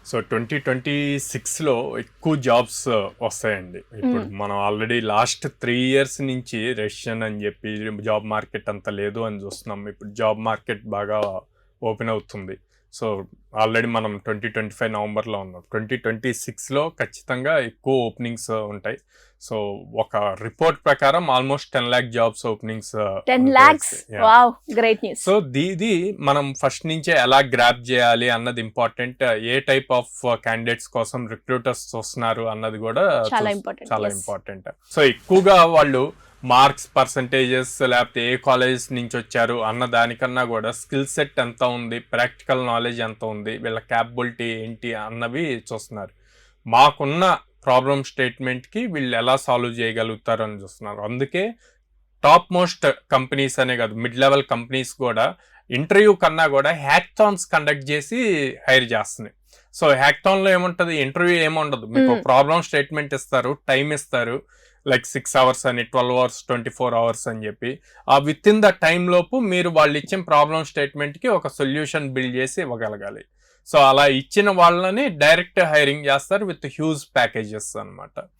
So 2026లో ఎక్కువ jobs వస్తాయండి. ఇప్పుడు మనం ఆల్రెడీ లాస్ట్ 3 years నుంచి రెసిషన్ అని చెప్పి జాబ్ మార్కెట్ అంత లేదు అని చూస్తున్నాం. ఇప్పుడు జాబ్ మార్కెట్ బాగా ఓపెన్ అవుతుంది. సో ఆల్రెడీ మనం 2025 నవంబర్లో ఉన్నాం. 2026లో ఖచ్చితంగా ఎక్కువ ఓపెనింగ్స్ ఉంటాయి. సో ఒక రిపోర్ట్ ప్రకారం almost 10 lakh jobs openings 10 lakhs. Wow, great news. So ఇది మనం ఫస్ట్ నుంచే ఎలా గ్రాప్ చేయాలి అన్నది important. A type of candidates కోసం రిక్రూటర్స్ చూస్తున్నారు అన్నది కూడా చాలా చాలా ఇంపార్టెంట్. ఇంపార్టెంట్. సో ఎక్కువగా వాళ్ళు మార్క్స్, పర్సంటేజెస్, లేకపోతే ఏ కాలేజ్ నుంచి వచ్చారు అన్న దానికన్నా కూడా స్కిల్ సెట్ ఎంత ఉంది, ప్రాక్టికల్ నాలెడ్జ్ ఎంత ఉంది, వీళ్ళ క్యాపబిలిటీ ఏంటి అన్నవి చూస్తున్నారు. మాకున్న ప్రాబ్లమ్ స్టేట్మెంట్కి వీళ్ళు ఎలా సాల్వ్ చేయగలుగుతారు అని చూస్తున్నారు. అందుకే టాప్ మోస్ట్ కంపెనీస్ అనే కాదు, మిడ్ లెవెల్ కంపెనీస్ కూడా ఇంటర్వ్యూ కన్నా కూడా హ్యాక్థాన్స్ కండక్ట్ చేసి హైర్ చేస్తున్నాయి. సో హ్యాక్థాన్లో ఏముంటుంది, ఇంటర్వ్యూ ఏముండదు, మీకు ప్రాబ్లమ్ స్టేట్మెంట్ ఇస్తారు, టైం ఇస్తారు, లైక్ 6 hours అని, 12 hours, 24 hours అని చెప్పి ఆ విత్ ఇన్ ద టైం లోపు మీరు వాళ్ళు ఇచ్చిన ప్రాబ్లమ్ స్టేట్మెంట్కి ఒక సొల్యూషన్ బిల్డ్ చేసి ఇవ్వగలగాలి. సో అలా ఇచ్చిన వాళ్ళని డైరెక్ట్ హైరింగ్ చేస్తారు విత్ హ్యూజ్ ప్యాకేజెస్ అన్నమాట.